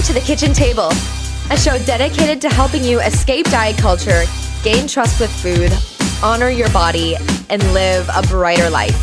to The Kitchen Table, a show dedicated to helping you escape diet culture, gain trust with food, honor your body, and live a brighter life.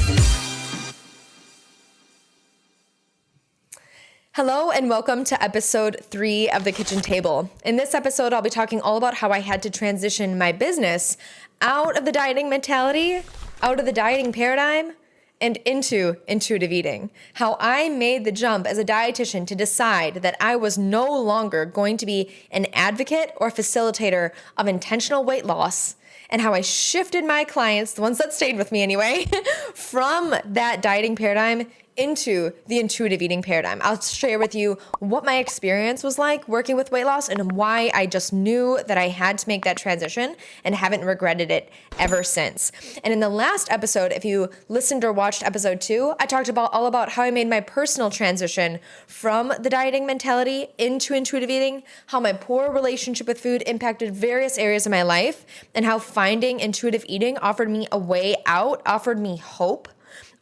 Hello and welcome to episode 3 of The Kitchen Table. In this episode, I'll be talking all about how I had to transition my business out of the dieting mentality, out of the dieting paradigm, and into intuitive eating. How I made the jump as a dietitian to decide that I was no longer going to be an advocate or facilitator of intentional weight loss, and how I shifted my clients, the ones that stayed with me anyway, from that dieting paradigm into the intuitive eating paradigm. I'll share with you what my experience was like working with weight loss and why I just knew that I had to make that transition and haven't regretted it ever since. And in the last episode, if you listened or watched episode 2, I talked all about how I made my personal transition from the dieting mentality into intuitive eating, how my poor relationship with food impacted various areas of my life, and how finding intuitive eating offered me a way out, offered me hope,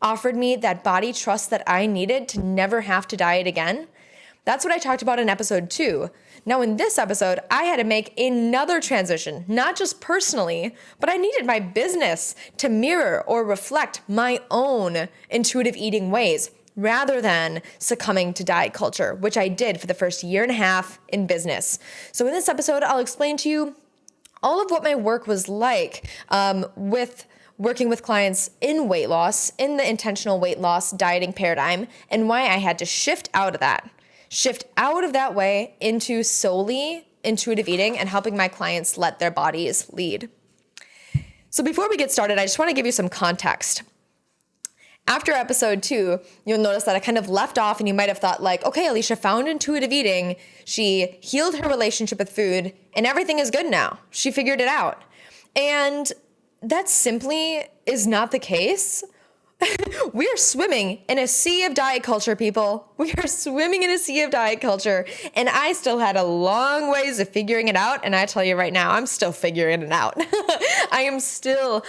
offered me that body trust that I needed to never have to diet again. That's what I talked about in episode 2. Now in this episode, I had to make another transition, not just personally, but I needed my business to mirror or reflect my own intuitive eating ways rather than succumbing to diet culture, which I did for the first year and a half in business. So in this episode, I'll explain to you all of what my work was like with working with clients in weight loss, in the intentional weight loss dieting paradigm, and why I had to shift out of that way into solely intuitive eating and helping my clients let their bodies lead. So before we get started, I just want to give you some context. After episode 2, you'll notice that I kind of left off and you might have thought like, okay, Alicia found intuitive eating, she healed her relationship with food, and everything is good now. She figured it out. And that simply is not the case. We are swimming in a sea of diet culture, people. We are swimming in a sea of diet culture. And I still had a long ways of figuring it out. And I tell you right now, I'm still figuring it out. I am still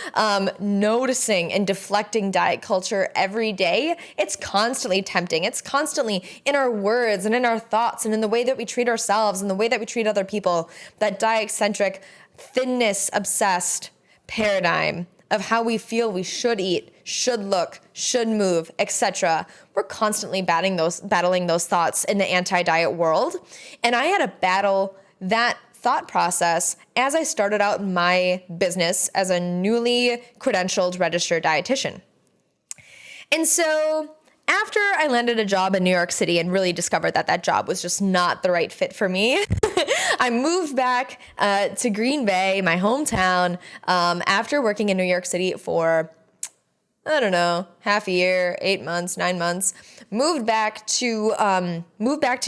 noticing and deflecting diet culture every day. It's constantly tempting. It's constantly in our words and in our thoughts and in the way that we treat ourselves and the way that we treat other people. That diet-centric, thinness-obsessed paradigm of how we feel we should eat, should look, should move, etc. We're constantly battling those thoughts in the anti-diet world. And I had to battle that thought process as I started out my business as a newly credentialed registered dietitian. And so after I landed a job in New York City and really discovered that that job was just not the right fit for me, I moved back to Green Bay, my hometown, after working in New York City for, I don't know, half a year, 8 months, 9 months. Moved back to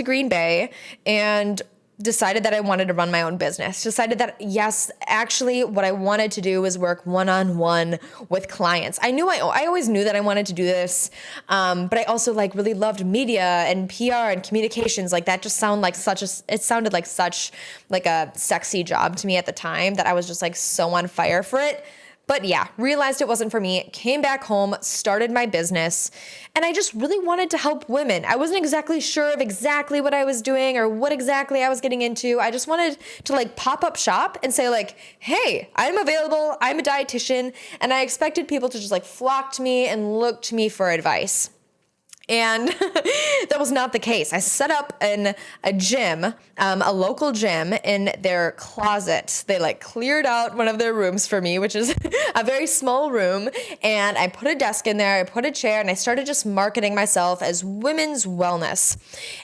Green Bay and decided that I wanted to run my own business. Decided that, yes, actually what I wanted to do was work one-on-one with clients. I always knew that I wanted to do this, but I also really loved media and PR and communications. That just sounded like such a sexy job to me at the time that I was just so on fire for it. But yeah, realized it wasn't for me, came back home, started my business, and I just really wanted to help women. I wasn't exactly sure of exactly what I was doing or what exactly I was getting into. I just wanted to pop up shop and say hey, I'm available, I'm a dietitian, and I expected people to just flock to me and look to me for advice. And that was not the case. I set up in a gym, a local gym in their closet. They cleared out one of their rooms for me, which is a very small room. And I put a desk in there, I put a chair, and I started just marketing myself as women's wellness.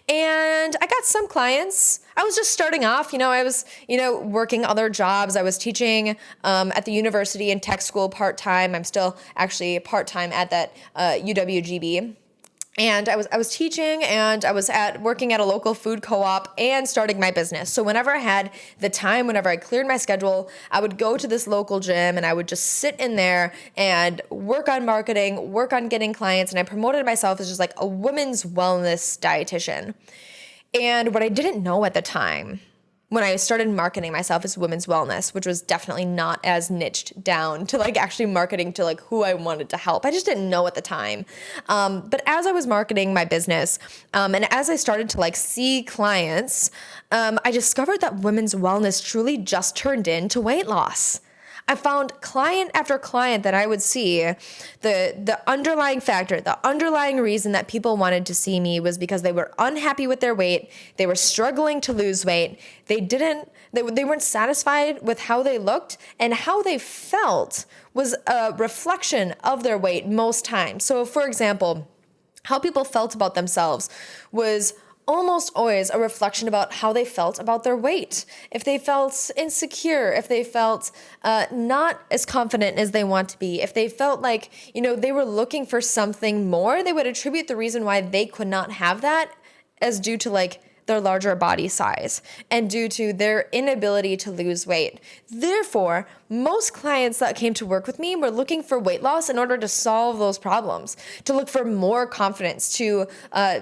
And I got some clients. I was just starting off, I was, working other jobs. I was teaching at the university and tech school part-time. I'm still actually part-time at that UWGB. And I was teaching and I was working at a local food co-op and starting my business. So whenever I had the time, whenever I cleared my schedule, I would go to this local gym and I would just sit in there and work on marketing, work on getting clients. And I promoted myself as just a women's wellness dietitian. And what I didn't know at the time when I started marketing myself as women's wellness, which was definitely not as niched down to like actually marketing to like who I wanted to help. I just didn't know at the time. But as I was marketing my business, and as I started to like see clients, I discovered that women's wellness truly just turned into weight loss. I found client after client that I would see, the underlying factor, the underlying reason that people wanted to see me was because they were unhappy with their weight. They were struggling to lose weight. They weren't satisfied with how they looked, and how they felt was a reflection of their weight most times. So for example, how people felt about themselves was almost always a reflection about how they felt about their weight. If they felt insecure, if they felt not as confident as they want to be, if they felt like, they were looking for something more, they would attribute the reason why they could not have that as due to like their larger body size and due to their inability to lose weight. Therefore, most clients that came to work with me were looking for weight loss in order to solve those problems, to look for more confidence, to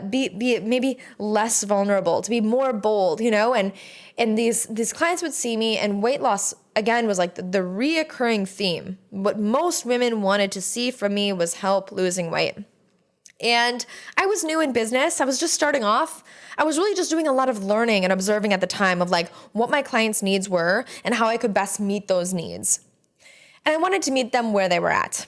be maybe less vulnerable, to be more bold, and these clients would see me, and weight loss again was like the reoccurring theme. What most women wanted to see from me was help losing weight. And I was new in business. I was just starting off. I was really just doing a lot of learning and observing at the time of like what my clients' needs were and how I could best meet those needs. And I wanted to meet them where they were at.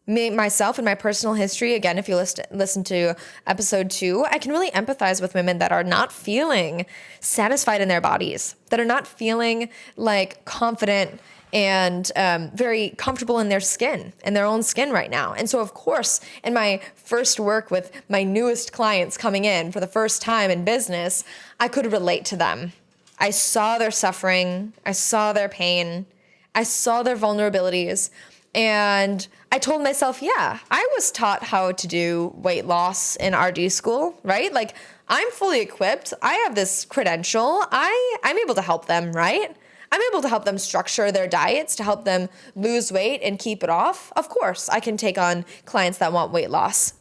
Myself and my personal history, again, if you listen to episode 2, I can really empathize with women that are not feeling satisfied in their bodies, that are not feeling like confident and very comfortable in their skin, in their own skin right now. And so, of course, in my first work with my newest clients coming in for the first time in business, I could relate to them. I saw their suffering. I saw their pain. I saw their vulnerabilities. And I told myself, yeah, I was taught how to do weight loss in RD school, right? Like, I'm fully equipped. I have this credential. I'm able to help them, right? I'm able to help them structure their diets to help them lose weight and keep it off. Of course, I can take on clients that want weight loss.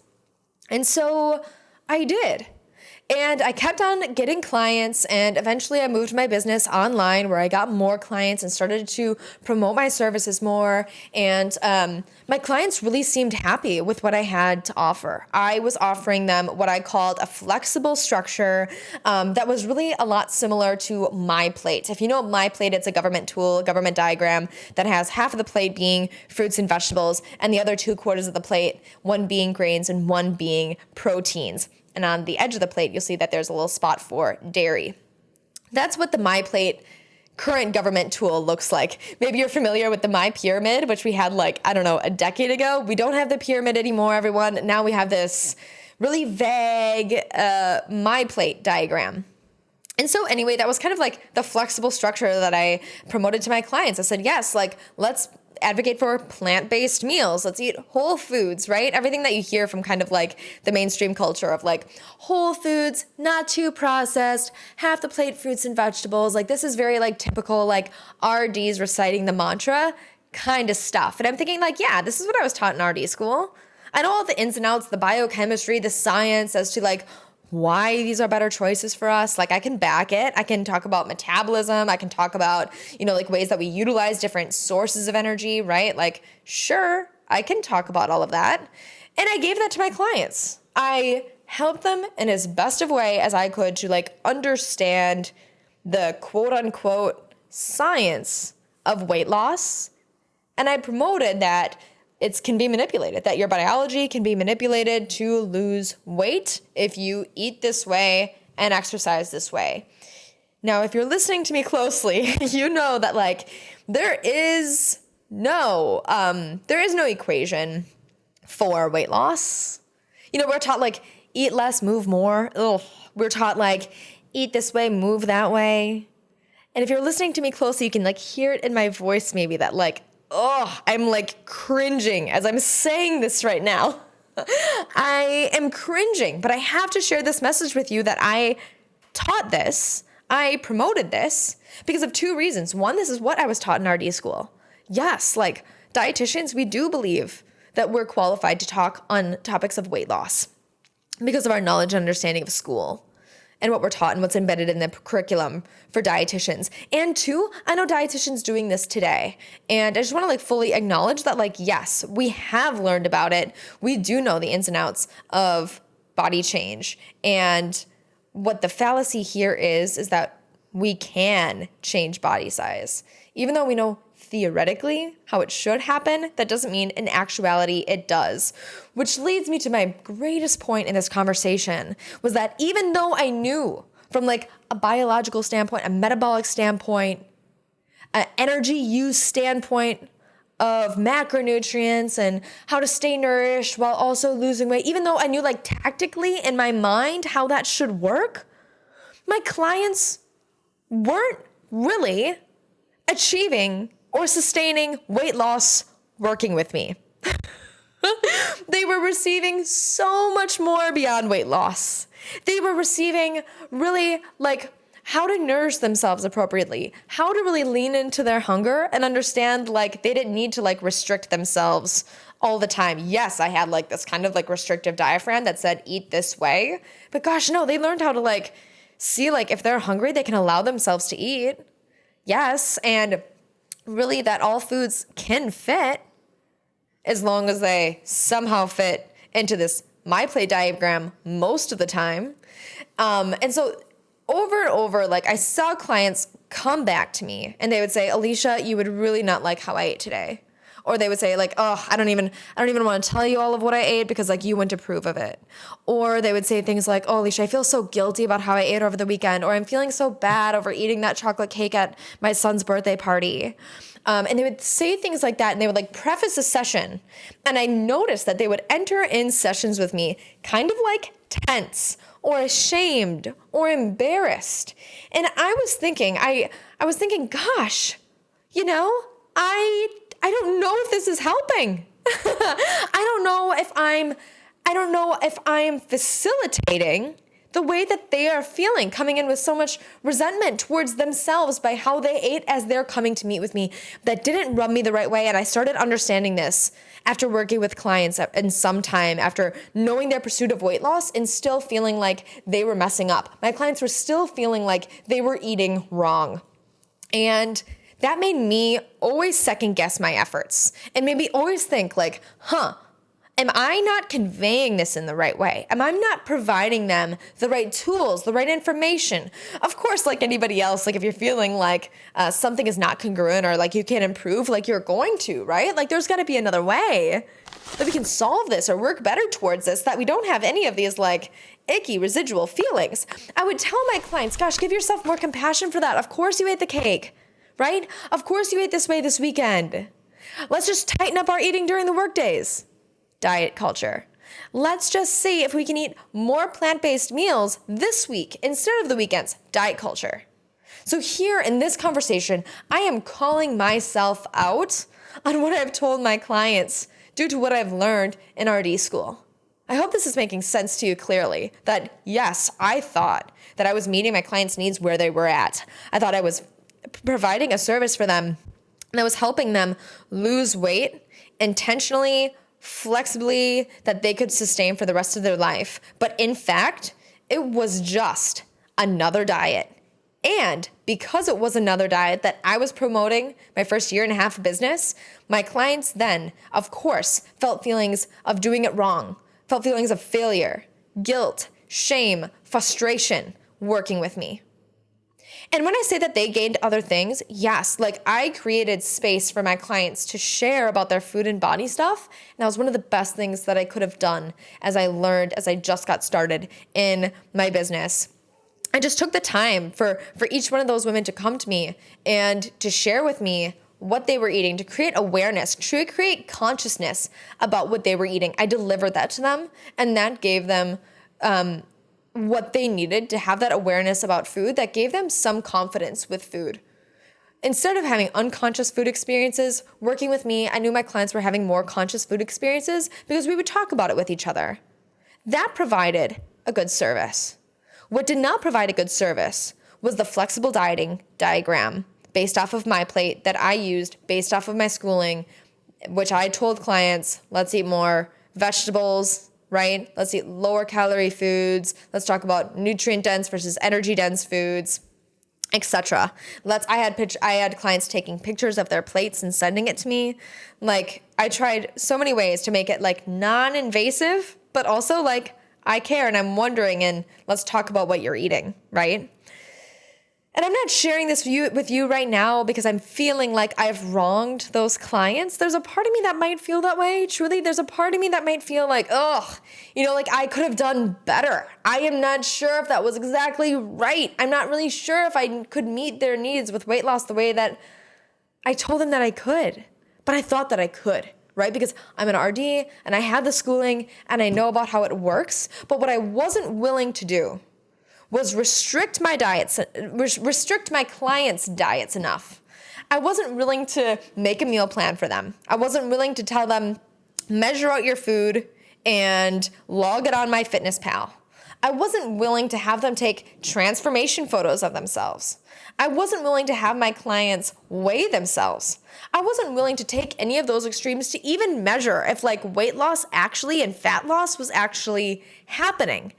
And so I did. And I kept on getting clients, and eventually I moved my business online where I got more clients and started to promote my services more. And my clients really seemed happy with what I had to offer. I was offering them what I called a flexible structure that was really a lot similar to MyPlate. If you know MyPlate, it's a government tool, a government diagram that has half of the plate being fruits and vegetables and the other 2/4 of the plate, one being grains and one being proteins. And on the edge of the plate, you'll see that there's a little spot for dairy. That's what the MyPlate current government tool looks like. Maybe you're familiar with the MyPyramid, which we had a decade ago. We don't have the pyramid anymore, everyone. Now we have this really vague MyPlate diagram. And so anyway, that was kind of like the flexible structure that I promoted to my clients. I said, yes, let's advocate for plant-based meals. Let's eat whole foods, right? Everything that you hear from kind of like the mainstream culture of like whole foods, not too processed, half the plate fruits and vegetables. Like this is very like typical like RDs reciting the mantra kind of stuff. And I'm thinking like, yeah, this is what I was taught in RD school. I know all the ins and outs, the biochemistry, the science as to like why these are better choices for us. Like I can back it. I can talk about metabolism. I can talk about, like ways that we utilize different sources of energy, right? Like, sure, I can talk about all of that. And I gave that to my clients. I helped them in as best of way as I could to like understand the quote unquote science of weight loss. And I promoted that it can be manipulated, that your biology can be manipulated to lose weight if you eat this way and exercise this way. Now, if you're listening to me closely, you know that like there is no equation for weight loss. We're taught like eat less, move more. We're taught like eat this way, move that way. And if you're listening to me closely, you can like hear it in my voice maybe that like, I'm like cringing as I'm saying this right now. I am cringing, but I have to share this message with you that I taught this, I promoted this because of 2 reasons. One, this is what I was taught in RD school. Yes, like dietitians, we do believe that we're qualified to talk on topics of weight loss because of our knowledge and understanding of school. and what we're taught and what's embedded in the curriculum for dietitians. And two, I know dietitians doing this today. And I just want to like fully acknowledge that like, yes, we have learned about it. We do know the ins and outs of body change. And what the fallacy here is that we can change body size. Even though we know theoretically how it should happen, that doesn't mean in actuality it does. Which leads me to my greatest point in this conversation was that even though I knew from like a biological standpoint, a metabolic standpoint, an energy use standpoint of macronutrients and how to stay nourished while also losing weight, even though I knew like tactically in my mind how that should work, my clients weren't really achieving or sustaining weight loss working with me. They were receiving so much more beyond weight loss. They were receiving really like how to nourish themselves appropriately, how to really lean into their hunger and understand like they didn't need to like restrict themselves all the time. Yes, I had like this kind of like restrictive diaphragm that said eat this way, but gosh, no, they learned how to like see like if they're hungry, they can allow themselves to eat. Yes, and really that all foods can fit as long as they somehow fit into this MyPlate diagram most of the time. And so over and over, like I saw clients come back to me and they would say, Alicia, you would really not like how I ate today. Or they would say like, oh, I don't even want to tell you all of what I ate because like you wouldn't approve of it. Or they would say things like, oh, Alicia, I feel so guilty about how I ate over the weekend. Or I'm feeling so bad over eating that chocolate cake at my son's birthday party. And they would say things like that and they would like preface a session. And I noticed that they would enter in sessions with me kind of like tense or ashamed or embarrassed. And I was thinking, gosh, you know, I don't know if this is helping. I don't know if I'm facilitating the way that they are feeling, coming in with so much resentment towards themselves by how they ate as they're coming to meet with me. That didn't rub me the right way. And I started understanding this after working with clients and some time after knowing their pursuit of weight loss and still feeling like they were messing up. My clients were still feeling like they were eating wrong. And that made me always second guess my efforts and made me always think like, am I not conveying this in the right way? Am I not providing them the right tools, the right information? Of course, like anybody else, like if you're feeling like something is not congruent or like you can't improve, like you're going to, right? Like there's got to be another way that we can solve this or work better towards this, that we don't have any of these like icky residual feelings. I would tell my clients, gosh, give yourself more compassion for that. Of course you ate the cake, right? Of course you ate this way this weekend. Let's just tighten up our eating during the work days. Diet culture. Let's just see if we can eat more plant-based meals this week instead of the weekends. Diet culture. So here in this conversation, I am calling myself out on what I've told my clients due to what I've learned in RD school. I hope this is making sense to you clearly, that yes, I thought that I was meeting my clients' needs where they were at. I thought I was providing a service for them and I was helping them lose weight intentionally, flexibly, that they could sustain for the rest of their life. But in fact, it was just another diet. And because it was another diet that I was promoting my first year and a half of business, my clients then, of course, felt feelings of doing it wrong, felt feelings of failure, guilt, shame, frustration working with me. And when I say that they gained other things, yes, like I created space for my clients to share about their food and body stuff. And that was one of the best things that I could have done as I learned, as I just got started in my business. I just took the time for each one of those women to come to me and to share with me what they were eating, to create awareness, to create consciousness about what they were eating. I delivered that to them, and that gave them what they needed to have that awareness about food, that gave them some confidence with food. Instead of having unconscious food experiences, working with me, I knew my clients were having more conscious food experiences because we would talk about it with each other. That provided a good service. What did not provide a good service was the flexible dieting diagram based off of MyPlate that I used based off of my schooling, which I told clients, let's eat more vegetables right? Let's eat lower calorie foods. Let's talk about nutrient dense versus energy dense foods, etc. I had clients taking pictures of their plates and sending it to me. Like, I tried so many ways to make it like non-invasive, but also like I care and I'm wondering, and let's talk about what you're eating, right? And I'm not sharing this with you right now because I'm feeling like I've wronged those clients. There's a part of me that might feel that way. Truly, there's a part of me that might feel like, like I could have done better. I am not sure if that was exactly right. I'm not really sure if I could meet their needs with weight loss the way that I told them that I could. But I thought that I could, right? Because I'm an RD and I had the schooling and I know about how it works. But what I wasn't willing to do was restrict my clients' diets enough. I wasn't willing to make a meal plan for them. I wasn't willing to tell them, measure out your food and log it on MyFitnessPal. I wasn't willing to have them take transformation photos of themselves. I wasn't willing to have my clients weigh themselves. I wasn't willing to take any of those extremes to even measure if like weight loss actually and fat loss was actually happening.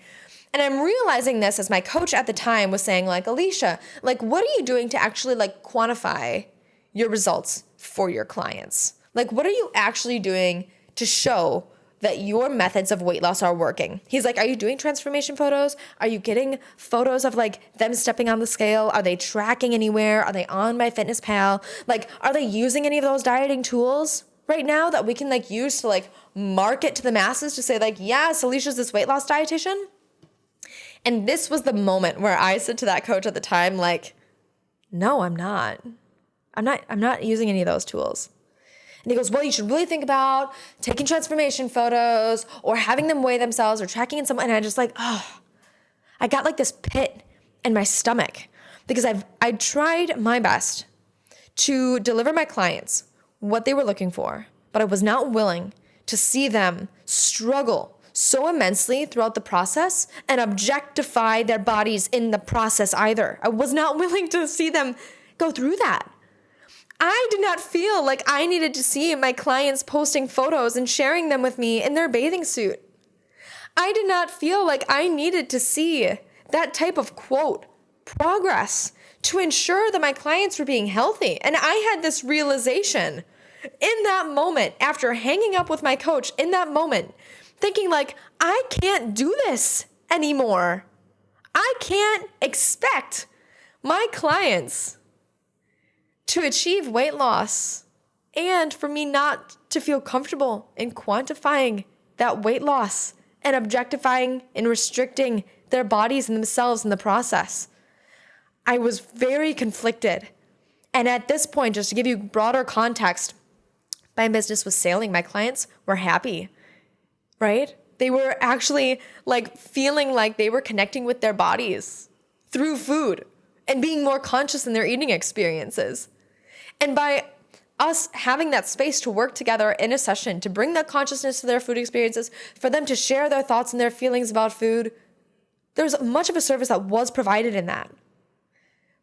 And I'm realizing this as my coach at the time was saying, like, Alicia, like, what are you doing to actually like quantify your results for your clients? Like, what are you actually doing to show that your methods of weight loss are working? He's like, are you doing transformation photos? Are you getting photos of like them stepping on the scale? Are they tracking anywhere? Are they on MyFitnessPal? Like, are they using any of those dieting tools right now that we can like use to like market to the masses to say like, yes, Alicia's this weight loss dietitian? And this was the moment where I said to that coach at the time, like, no, I'm not using any of those tools. And he goes, well, you should really think about taking transformation photos or having them weigh themselves or tracking in some. And I just like, I got like this pit in my stomach because I tried my best to deliver my clients what they were looking for, but I was not willing to see them struggle so immensely throughout the process and objectify their bodies in the process either. I was not willing to see them go through that. I did not feel like I needed to see my clients posting photos and sharing them with me in their bathing suit. I did not feel like I needed to see that type of quote progress to ensure that my clients were being healthy. And I had this realization in that moment after hanging up with my coach in that moment, thinking like, I can't do this anymore. I can't expect my clients to achieve weight loss and for me not to feel comfortable in quantifying that weight loss and objectifying and restricting their bodies and themselves in the process. I was very conflicted. And at this point, just to give you broader context, my business was sailing. My clients were happy, right? They were actually like feeling like they were connecting with their bodies through food and being more conscious in their eating experiences. And by us having that space to work together in a session, to bring that consciousness to their food experiences, for them to share their thoughts and their feelings about food, there's much of a service that was provided in that.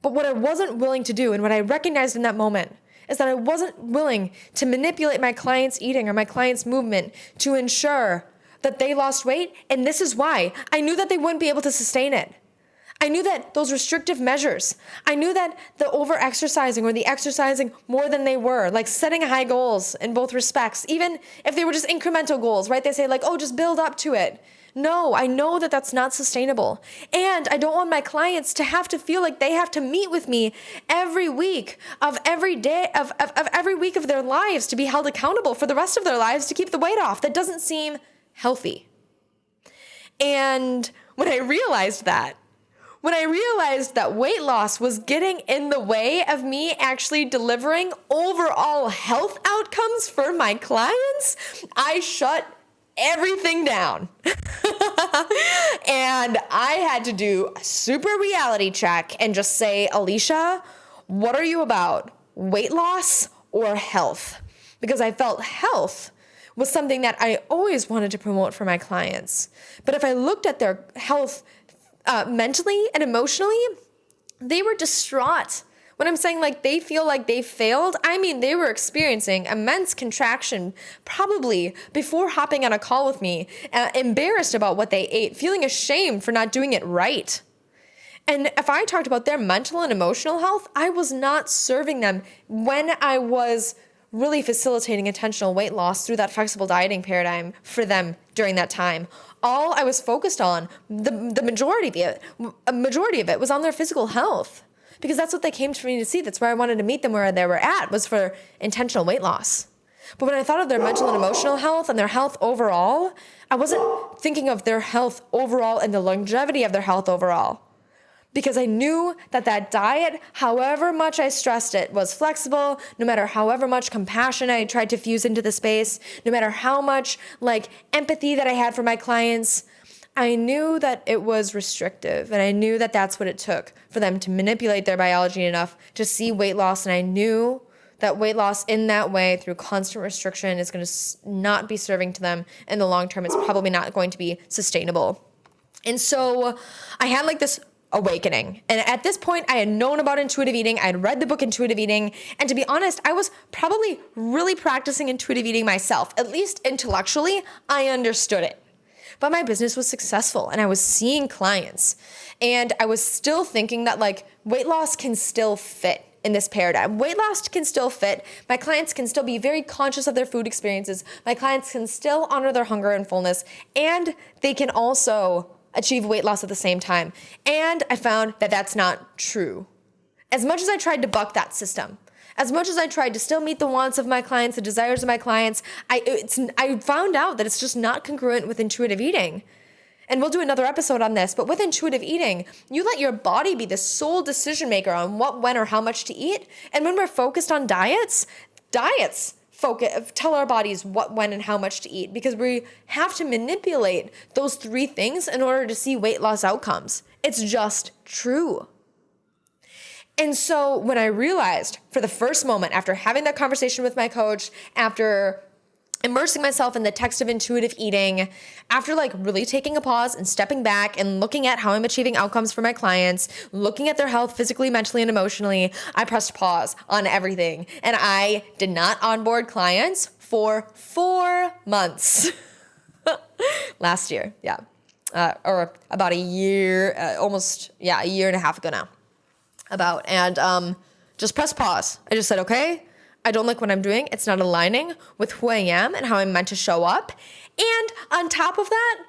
But what I wasn't willing to do and what I recognized in that moment is that I wasn't willing to manipulate my clients' eating or my clients' movement to ensure that they lost weight. And this is why I knew that they wouldn't be able to sustain it. I knew that those restrictive measures, I knew that the over-exercising or the exercising more than they were, like setting high goals in both respects, even if they were just incremental goals, right? They say like, oh, just build up to it. No, I know that that's not sustainable. And I don't want my clients to have to feel like they have to meet with me every week of every day of every week of their lives to be held accountable for the rest of their lives to keep the weight off. That doesn't seem healthy. And when I realized that weight loss was getting in the way of me actually delivering overall health outcomes for my clients, I shut everything down. And I had to do a super reality check and just say, Alicia, what are you about? Weight loss or health? Because I felt health was something that I always wanted to promote for my clients. But if I looked at their health mentally and emotionally, they were distraught When I'm saying like they feel like they failed, I mean they were experiencing immense contraction probably before hopping on a call with me, embarrassed about what they ate, feeling ashamed for not doing it right. And if I talked about their mental and emotional health, I was not serving them when I was really facilitating intentional weight loss through that flexible dieting paradigm for them during that time. All I was focused on, the majority of it was on their physical health, because that's what they came to me to see. That's where I wanted to meet them, where they were at, was for intentional weight loss. But when I thought of their mental and emotional health and their health overall, I wasn't thinking of their health overall and the longevity of their health overall. Because I knew that that diet, however much I stressed it, was flexible, no matter however much compassion I tried to fuse into the space, no matter how much like empathy that I had for my clients, I knew that it was restrictive. And I knew that that's what it took for them to manipulate their biology enough to see weight loss. And I knew that weight loss in that way through constant restriction is going to not be serving to them in the long term. It's probably not going to be sustainable. And so I had like this awakening. And at this point, I had known about intuitive eating. I had read the book Intuitive Eating. And to be honest, I was probably really practicing intuitive eating myself. At least intellectually, I understood it. But my business was successful and I was seeing clients. And I was still thinking that like weight loss can still fit in this paradigm. Weight loss can still fit. My clients can still be very conscious of their food experiences. My clients can still honor their hunger and fullness. And they can also achieve weight loss at the same time. And I found that that's not true. As much as I tried to buck that system, as much as I tried to still meet the wants of my clients, the desires of my clients, I found out that it's just not congruent with intuitive eating. And we'll do another episode on this, but with intuitive eating, you let your body be the sole decision maker on what, when, or how much to eat. And when we're focused on diets tell our bodies what, when, and how much to eat, because we have to manipulate those three things in order to see weight loss outcomes. It's just true. And so when I realized for the first moment after having that conversation with my coach, after immersing myself in the text of intuitive eating, after like really taking a pause and stepping back and looking at how I'm achieving outcomes for my clients, looking at their health physically, mentally, and emotionally, I pressed pause on everything. And I did not onboard clients for 4 months. Last year, yeah. Or about a year, a year and a half ago now. Just press pause. I just said, okay, I don't like what I'm doing. It's not aligning with who I am and how I'm meant to show up. And on top of that,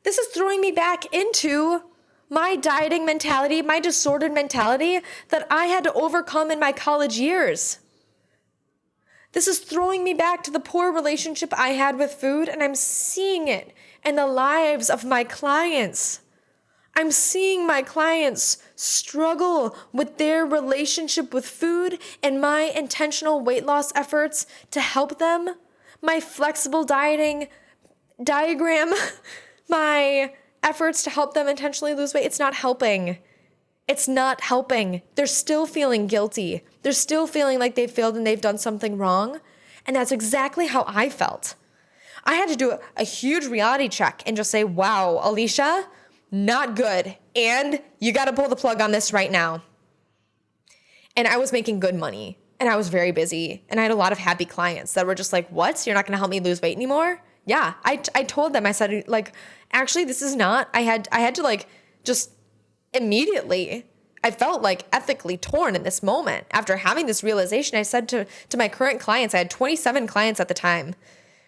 this is throwing me back into my dieting mentality, my disordered mentality that I had to overcome in my college years. This is throwing me back to the poor relationship I had with food, and I'm seeing it in the lives of my clients. I'm seeing my clients struggle with their relationship with food, and my intentional weight loss efforts to help them, my flexible dieting diagram, my efforts to help them intentionally lose weight, it's not helping. It's not helping. They're still feeling guilty. They're still feeling like they've failed and they've done something wrong. And that's exactly how I felt. I had to do a huge reality check and just say, wow, Alicia, not good. And you got to pull the plug on this right now. And I was making good money and I was very busy and I had a lot of happy clients that were just like, what? You're not going to help me lose weight anymore? Yeah. I told them, I said, like, actually, this is not, I had to like, just immediately, I felt like ethically torn in this moment. After having this realization, I said to my current clients, I had 27 clients at the time,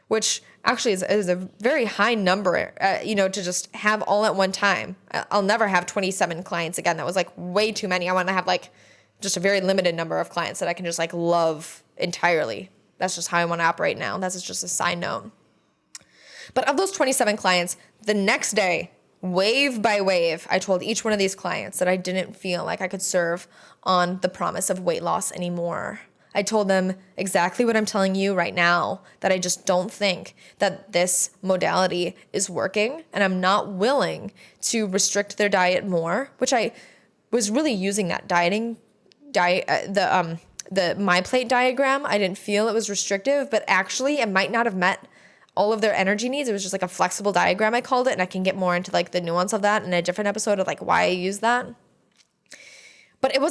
which actually is a very high number, to just have all at one time. I'll never have 27 clients again. That was like way too many. I want to have like just a very limited number of clients that I can just like love entirely. That's just how I want to operate now. That's just a side note. But of those 27 clients, the next day, wave by wave, I told each one of these clients that I didn't feel like I could serve on the promise of weight loss anymore. I told them exactly what I'm telling you right now, that I just don't think that this modality is working, and I'm not willing to restrict their diet more, which I was really using that the My Plate diagram. I didn't feel it was restrictive, but actually it might not have met all of their energy needs. It was just like a flexible diagram, I called it, and I can get more into like the nuance of that in a different episode of like why I use that. But it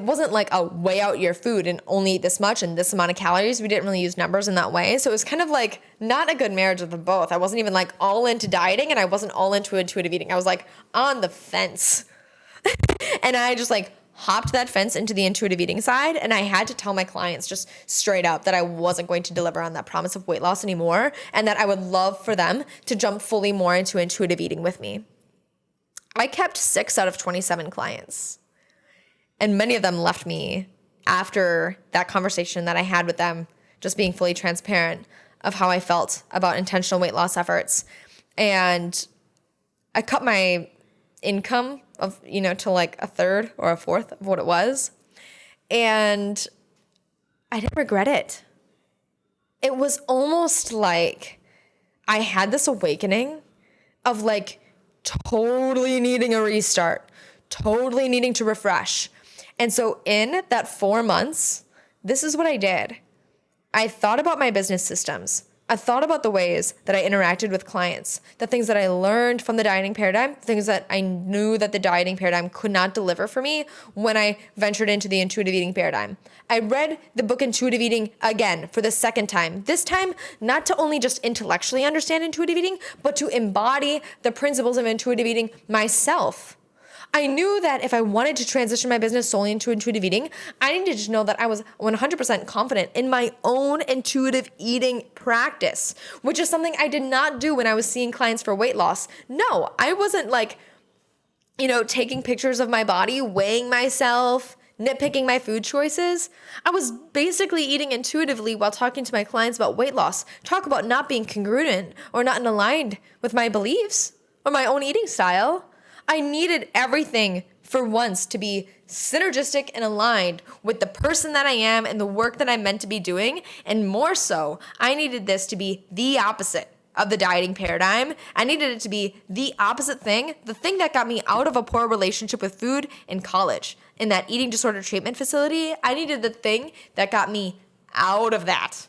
wasn't like a weigh out your food and only eat this much and this amount of calories. We didn't really use numbers in that way. So it was kind of like not a good marriage of them both. I wasn't even like all into dieting and I wasn't all into intuitive eating. I was like on the fence. And I just like hopped that fence into the intuitive eating side. And I had to tell my clients just straight up that I wasn't going to deliver on that promise of weight loss anymore. And that I would love for them to jump fully more into intuitive eating with me. I kept 6 out of 27 clients. And many of them left me after that conversation that I had with them, just being fully transparent of how I felt about intentional weight loss efforts. And I cut my income of, to like a third or a fourth of what it was. And I didn't regret it. It was almost like I had this awakening of like totally needing a restart, totally needing to refresh. And so in that 4 months, this is what I did. I thought about my business systems. I thought about the ways that I interacted with clients, the things that I learned from the dieting paradigm, things that I knew that the dieting paradigm could not deliver for me when I ventured into the intuitive eating paradigm. I read the book Intuitive Eating again for the second time. This time, not to only just intellectually understand intuitive eating, but to embody the principles of intuitive eating myself. I knew that if I wanted to transition my business solely into intuitive eating, I needed to know that I was 100% confident in my own intuitive eating practice, which is something I did not do when I was seeing clients for weight loss. No, I wasn't like, taking pictures of my body, weighing myself, nitpicking my food choices. I was basically eating intuitively while talking to my clients about weight loss. Talk about not being congruent or not aligned with my beliefs or my own eating style. I needed everything for once to be synergistic and aligned with the person that I am and the work that I'm meant to be doing. And more so, I needed this to be the opposite of the dieting paradigm. I needed it to be the opposite thing, the thing that got me out of a poor relationship with food in college, in that eating disorder treatment facility. I needed the thing that got me out of that.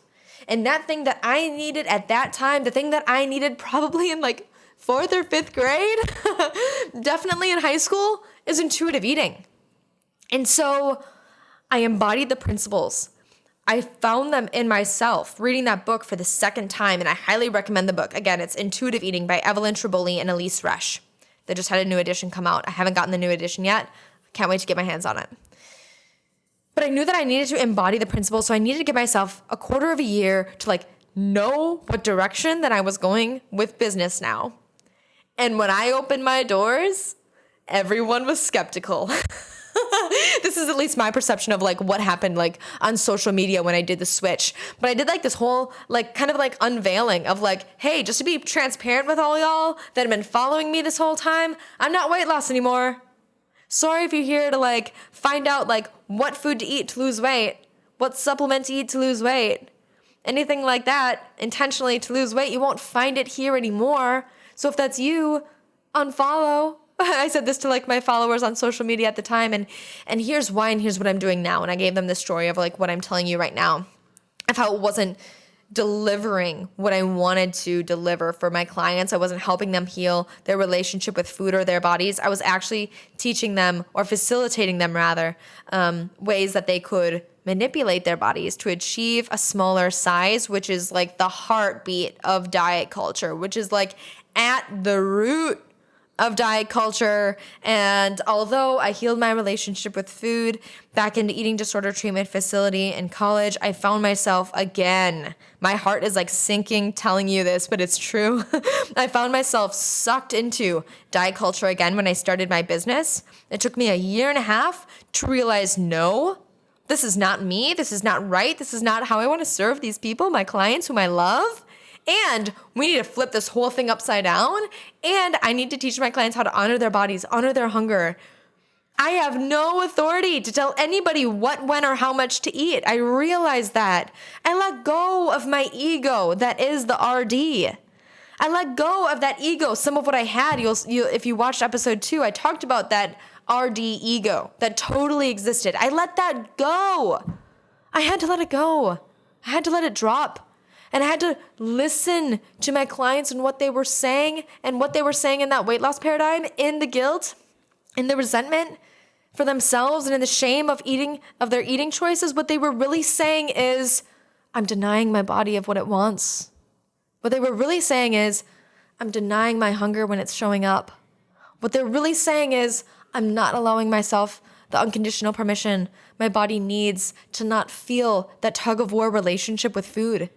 And that thing that I needed at that time, the thing that I needed probably in like 4th or 5th grade, definitely in high school, is intuitive eating. And so I embodied the principles. I found them in myself reading that book for the second time, and I highly recommend the book. Again, it's Intuitive Eating by Evelyn Tribole and Elise Resch. They just had a new edition come out. I haven't gotten the new edition yet. Can't wait to get my hands on it. But I knew that I needed to embody the principles, so I needed to give myself a quarter of a year to know what direction that I was going with business now. And when I opened my doors, everyone was skeptical. This is at least my perception of what happened on social media when I did the switch. But I did this whole kind of unveiling of hey, just to be transparent with all y'all that have been following me this whole time, I'm not weight loss anymore. Sorry if you're here to find out what food to eat to lose weight, what supplement to eat to lose weight, anything like that intentionally to lose weight. You won't find it here anymore. So if that's you, unfollow. I said this to my followers on social media at the time, and here's why, and here's what I'm doing now. And I gave them the story of what I'm telling you right now, of how it wasn't delivering what I wanted to deliver for my clients. I wasn't helping them heal their relationship with food or their bodies. I was actually teaching them, or facilitating them rather, ways that they could manipulate their bodies to achieve a smaller size, which is the heartbeat of diet culture, which is at the root of diet culture. And although I healed my relationship with food back into eating disorder treatment facility in college, I found myself again, my heart is sinking telling you this, but it's true. I found myself sucked into diet culture again when I started my business. It took me 1.5 years to realize, no, this is not me. This is not right. This is not how I want to serve these people, my clients whom I love. And we need to flip this whole thing upside down. And I need to teach my clients how to honor their bodies, honor their hunger. I have no authority to tell anybody what, when, or how much to eat. I realize that. I let go of my ego that is the RD. I let go of that ego. Some of what I had, if you watched episode 2, I talked about that RD ego that totally existed. I let that go. I had to let it go. I had to let it drop. And I had to listen to my clients and what they were saying, and what they were saying in that weight loss paradigm, in the guilt, in the resentment, for themselves and in the shame of their eating choices, what they were really saying is, I'm denying my body of what it wants. What they were really saying is, I'm denying my hunger when it's showing up. What they're really saying is, I'm not allowing myself the unconditional permission my body needs to not feel that tug of war relationship with food.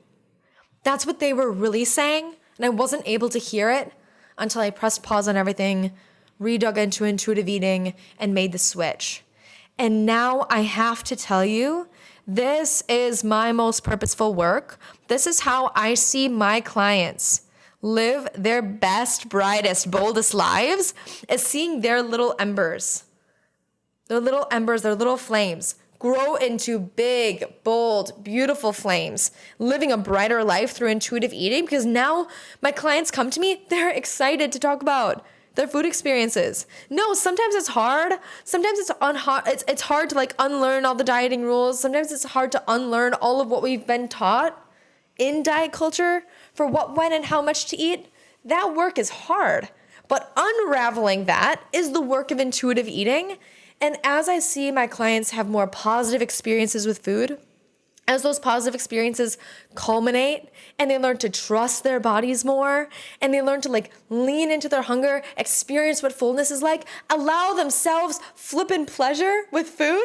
That's what they were really saying, and I wasn't able to hear it until I pressed pause on everything, redug into intuitive eating, and made the switch. And now I have to tell you, this is my most purposeful work. This is how I see my clients live their best, brightest, boldest lives, is seeing their little embers, their little flames grow into big, bold, beautiful flames, living a brighter life through intuitive eating. Because now my clients come to me, they're excited to talk about their food experiences. No, sometimes it's hard. Sometimes it's hard to like unlearn all the dieting rules. Sometimes it's hard to unlearn all of what we've been taught in diet culture for what, when, and how much to eat. That work is hard. But unraveling that is the work of intuitive eating. And as I see my clients have more positive experiences with food, as those positive experiences culminate and they learn to trust their bodies more and they learn to like lean into their hunger, experience what fullness is like, allow themselves flippin' pleasure with food,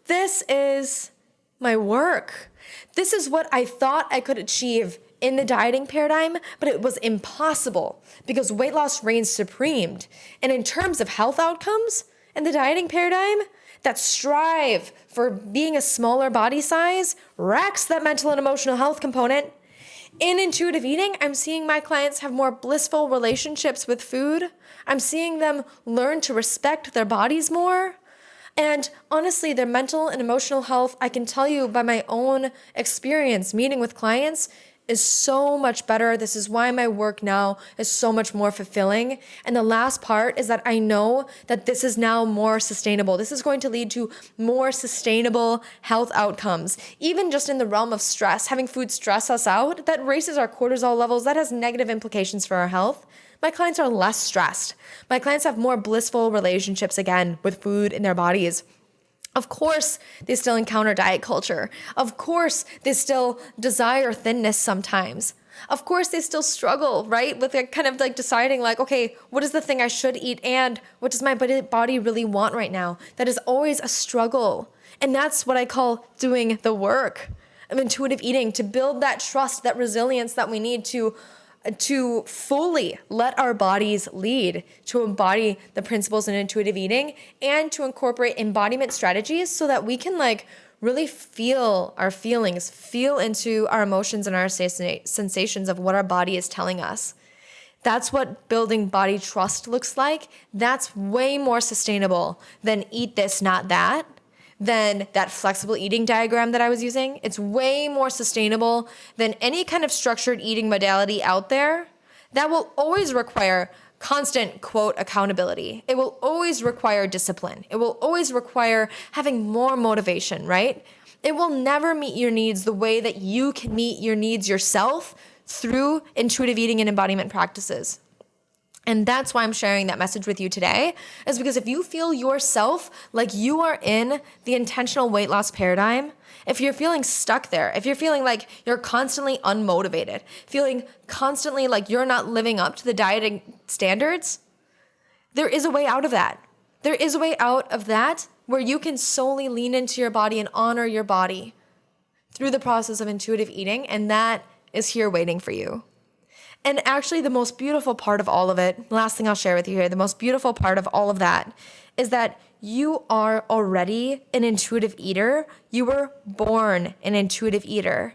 this is my work. This is what I thought I could achieve in the dieting paradigm, but it was impossible because weight loss reigns supreme. And in terms of health outcomes, in the dieting paradigm that strive for being a smaller body size racks that mental and emotional health component. In intuitive eating, I'm seeing my clients have more blissful relationships with food. I'm seeing them learn to respect their bodies more. And honestly, their mental and emotional health, I can tell you by my own experience meeting with clients, is so much better. This is why my work now is so much more fulfilling. And the last part is that I know that this is now more sustainable. This is going to lead to more sustainable health outcomes. Even just in the realm of stress, having food stress us out, that raises our cortisol levels. That has negative implications for our health. My clients are less stressed. My clients have more blissful relationships again with food in their bodies. Of course, they still encounter diet culture. Of course, they still desire thinness sometimes. Of course, they still struggle, right? With kind of like deciding like, okay, what is the thing I should eat and what does my body really want right now? That is always a struggle. And that's what I call doing the work of intuitive eating, to build that trust, that resilience that we need to fully let our bodies lead, to embody the principles in intuitive eating and to incorporate embodiment strategies so that we can like really feel our feelings, feel into our emotions and our sensations of what our body is telling us. That's what building body trust looks like. That's way more sustainable than eat this, not that. Than that flexible eating diagram that I was using. It's way more sustainable than any kind of structured eating modality out there that will always require constant, quote, accountability. It will always require discipline. It will always require having more motivation, right? It will never meet your needs the way that you can meet your needs yourself through intuitive eating and embodiment practices. And that's why I'm sharing that message with you today, is because if you feel yourself like you are in the intentional weight loss paradigm, if you're feeling stuck there, if you're feeling like you're constantly unmotivated, feeling constantly like you're not living up to the dieting standards, there is a way out of that. There is a way out of that where you can solely lean into your body and honor your body through the process of intuitive eating, and that is here waiting for you. And actually, the most beautiful part of all of it, last thing I'll share with you here, the most beautiful part of all of that is that you are already an intuitive eater. You were born an intuitive eater.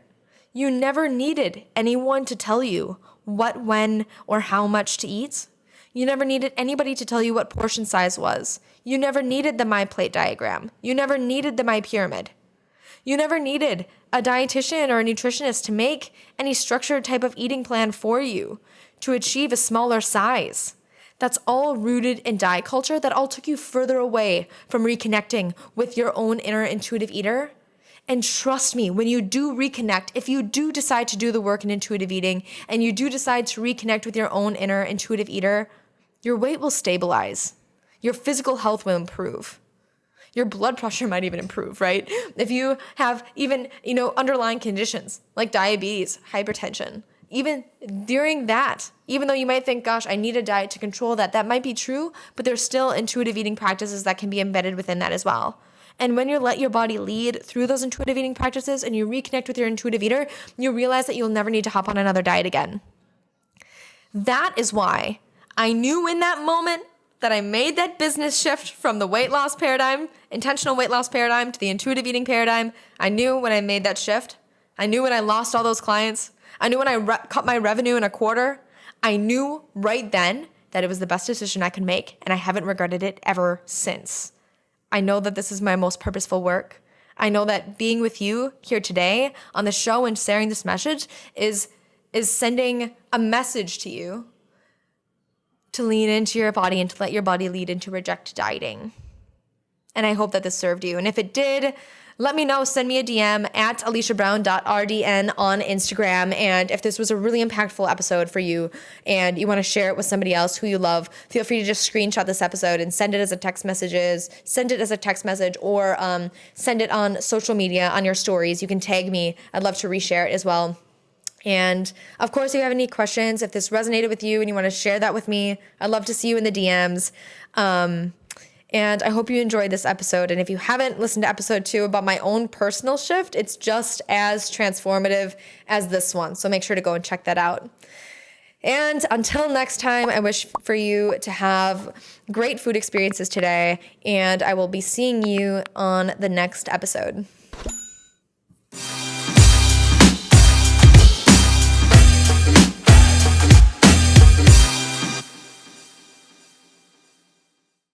You never needed anyone to tell you what, when, or how much to eat. You never needed anybody to tell you what portion size was. You never needed the My Plate diagram. You never needed the My Pyramid. You never needed a dietitian or a nutritionist to make any structured type of eating plan for you to achieve a smaller size. That's all rooted in diet culture. That all took you further away from reconnecting with your own inner intuitive eater. And trust me, when you do reconnect, if you do decide to do the work in intuitive eating and you do decide to reconnect with your own inner intuitive eater, your weight will stabilize. Your physical health will improve. Your blood pressure might even improve, right? If you have even, underlying conditions like diabetes, hypertension, even during that, even though you might think, gosh, I need a diet to control that, that might be true, but there's still intuitive eating practices that can be embedded within that as well. And when you let your body lead through those intuitive eating practices and you reconnect with your intuitive eater, you realize that you'll never need to hop on another diet again. That is why I knew in that moment that I made that business shift from the weight loss paradigm, intentional weight loss paradigm, to the intuitive eating paradigm. I knew when I made that shift. I knew when I lost all those clients. I knew when I cut my revenue in a quarter. I knew right then that it was the best decision I could make, and I haven't regretted it ever since. I know that this is my most purposeful work. I know that being with you here today on the show and sharing this message is sending a message to you to lean into your body and to let your body lead and to reject dieting. And I hope that this served you. And if it did, let me know. Send me a DM at aliciabrown.rdn on Instagram. And if this was a really impactful episode for you and you want to share it with somebody else who you love, feel free to just screenshot this episode and send it as a text message, or send it on social media on your stories. You can tag me. I'd love to reshare it as well. And of course, if you have any questions, if this resonated with you and you want to share that with me, I'd love to see you in the DMs. And I hope you enjoyed this episode. And if you haven't listened to episode 2 about my own personal shift, it's just as transformative as this one. So make sure to go and check that out. And until next time, I wish for you to have great food experiences today. And I will be seeing you on the next episode.